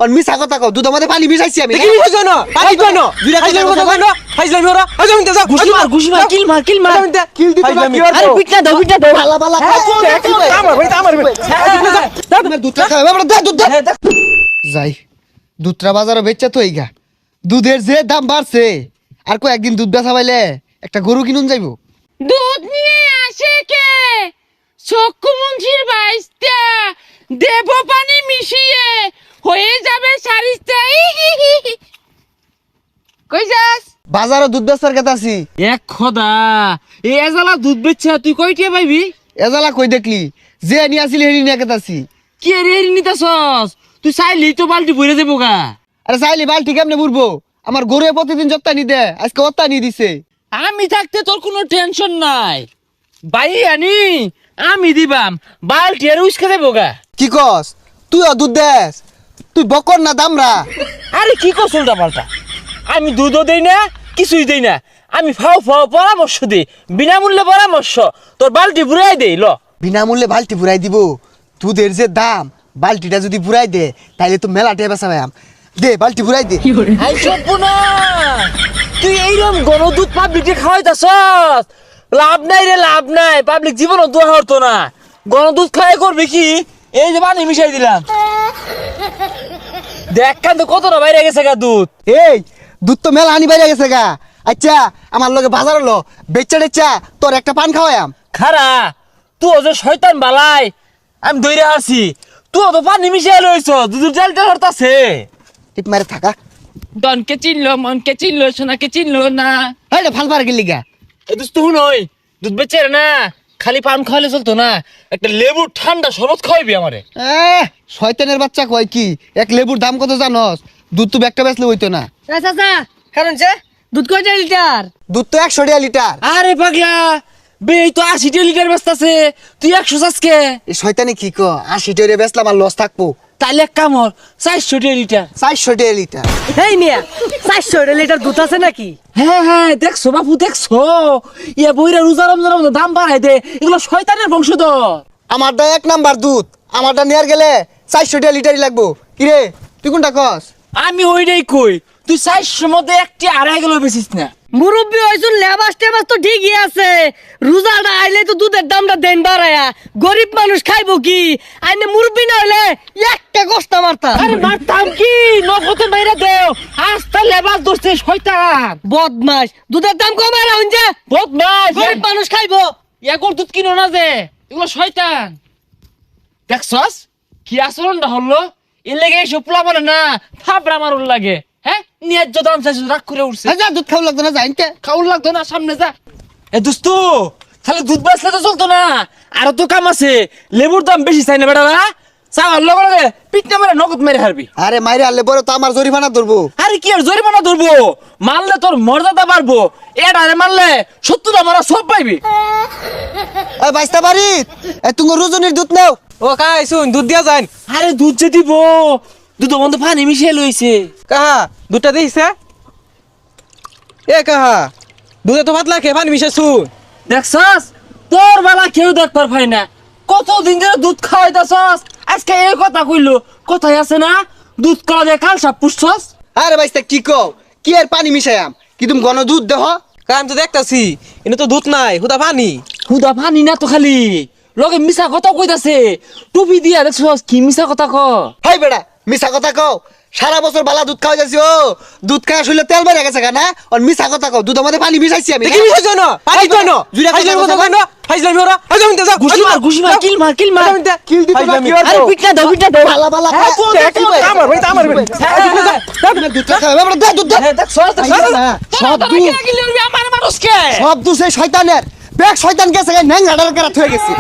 আর মিছা কথা কও দুধের মধ্যে পানি মিশাইছি আমি কি মিশাইছো না পানি কই না ফাইজলামি কথা কই না ফাইজলামি ওরা ফাইজলামি যা ঘুষি মার কিল মার কিল দিতে না কি আরে পিটনা দাও ভালা ভালা আমার তোমার দুধটা খাবে আমরা দে দুধ দে যাই দুধটা বাজারে বেচা তো এইগা দুধের যে দাম বাড়ছে আর কো একদিন দুধ বেচা পাইলে একটা গরু কিনুন যাইবো দুধ নিয়ে আসে কে চক্ষু মুন্সির বাইস্তা দেব পানি মিশিয়ে হয়ে যাবে সারিস্তা কই যাস বাজারে দুধ বেচার কথা আছি এক খোদা এই এজালা দুধ বেচছা তুই কয়টিয়া পাইবি এজালা কই দেখলি যে নিয়ে আসিলি হেরি নিয়ে কথা আছি কি রে নিতাছস তুই চাইলি তো বালতি ভরে দেবো গা আরে চাইলি বালতি কেমনে বুড়বো আমার গরু প্রতিদিন যত্তা নি দে আজকে অত্তা নি দিছে আমি থাকতে তোর কোনো টেনশন নাই বাই আনি আমি দিবাম বালতি আর উস্কে দেবো গা কি কস তুইও দুধ দেস তুই বকর না দামরা আরে কি কস উল্টা পাল্টা আমি দুধও দেই না কিছুই দেই না আমি ফাও ফাও পরামর্শ দিই বিনামূল্যে পরামর্শ তোর বালতি ভুরাই দেই ল বিনামূল্যে বালতি পুরাই দিব দুধের যে দাম বালতিটা যদি পুরাই দে তাইলে তো মেলা টেবা সাবাম দে বালতি পুরাই দে আই সপুনা তুই এইরকম গণদুধ পাবলিককে খাওয়াইতাছস লাভ নাই রে লাভ নাই পাবলিক জীবনও দোয়া হতো না গণদুধ খাওয়াই করবে কি এই যে পানি মিশাই দিলাম দেখ কান তো কতটা বাইরে গেছে গা দুধ এই দুধ তো মেলা আনি বাইরে গেছে গা আচ্ছা আমার লগে বাজার হলো বেচা টেচা তোর একটা পান খাওয়ায়াম খারা তুই যে শয়তান বালাই আমি দইরা আসি তুই তো পানি মিশাই লইছ দুধের জালটা হরতাছে টিপ মারে থাকা দনকে চিনলো মনকে চিনলো সোনাকে চিনলো না এই রে ফাল পার গেলি গা এই দুধ তো নই দুধ বেচে না খালি পান খাওয়ালে চলতো না একটা লেবু ঠান্ডা শরবত খাওয়াইবি আমারে শয়তানের বাচ্চা কয় কি এক লেবুর দাম কত জানস দুধ তো একটা বেচলে হইতো না চাচা কারণ যে দুধ কয়টা লিটার দুধ তো 100 টাকা লিটার আরে পাগলা বে এই তো 80 লিটার বেচতাছে তুই 100 চাসকে এই শয়তানি কি কো 80 টাকা বেচলাম আর লস থাকবো তাইলে এক কাম হর 400 লিটার 400 টাকা লিটার এই মিয়া 400 লিটার দুধ আছে নাকি হ্যাঁ হ্যাঁ দেখছো বাপু দেখছো ইয়া বইরা রোজা রমজান দাম বাড়াই দে এগুলো শয়তানের বংশধর আমারটা এক নাম্বার দুধ আমারটা নেয়ার গেলে 400 টাকা লিটারই লাগবো কি রে তুই কোনটা কস আমি ওইটাই কই তুই 400 মধ্যে একটি আড়াই গেল বেচিস না মুরব্বি হইছুন লেবাস টেবাস তো ঠিকই আছে রোজাটা আইলে তো দুধের দামটা দেন বাড়ায়া গরিব মানুষ খাইবো কি আইনে মুরব্বি না হইলে একটা কষ্ট মারতা আরে মারতাম কি নগদে মাইরা দেও আস্তা লেবাস ধরছে শয়তান বদমাস দুধের দাম কমায় রাখুন যে বদমাস গরিব মানুষ খাইবো ইয়াকর দুধ কিনো না যে এগুলো শয়তান দেখছস কি আচরণটা হলো এর লেগে এইসব পোলা বলে না থাপড়া মারুন লাগে হ্যাঁ ন্যায্য দাম চাইছিস রাগ করে উঠছে যা দুধ খাওয়া লাগতো না যাইনকে খাউন লাগতো না সামনে যা এ দোস্তু খালি দুধ বেচলে তো চলতো না আরো তো কাম আছে লেবুর দাম বেশি চাই না বেটারা চাওয়ার লগে লগে পিঠটা মেরে নগদ মেরে হারবি আরে মাইরে আনলে পরে তো আমার জরিমানা ধরবো আরে কি আর জরিমানা ধরবো মারলে তোর মর্যাদা বাড়বো এটা মারলে 70 মারা সব পাইবি এই বাইস্তা বাড়ি তুমি রোজনের দুধ নাও ও কাই শুন দুধ দিয়া যান আরে দুধ যে দিব দুধ বন্ধ পানি মিশিয়ে লইছে কাহা দুধটা দিছে এ কাহা দুধে তো পাতলা খেয়ে পানি মিশাই শুন দেখছস তোর বেলা কেউ দেখবার পাই না কতদিন ধরে দুধ খাওয়াইতাছস আজকে এই কথা কইলো কথাই আছে না দুধ কলা দিয়ে কাল সাপ পুষছস আরে বাইস্তা কি কও কি আর পানি মিশায়াম কি তুমি ঘন দুধ দেহ কাই আমি তো দেখতাছি এনে তো দুধ নাই হুদা পানি হুদা পানি না তো খালি লগে মিছা কথা কইতাছে টুপি দিয়া দেখছস কি মিছা কথা ক হাই বেড়া মিছা কথা কও সারা বছর বালা দুধ খাওয়া যাচ্ছি ও দুধ খাওয়া শুনলে তেল বেড়ে গেছে না আর মিছা কথা কও দুধের মধ্যে পানি মিশাইছি আমি কি মিশাইছো না পানি কই না জুড়ে ফাইজলামি কথা কই না ফাইজলামি ওরা ফাইজলামি যা ঘুষি মার কিল মার কিল দিতে না কি আরে পিটনা দাও বালা বালা আমার ভাই আমার দুধ খাওয়া আমরা দে দুধ দে দেখছস সব দুধ আমার মানুষকে সব দুধ সেই শয়তানের ব্যাগ শয়তান গেছে ন্যাংরাডার কারা থয়ে গেছে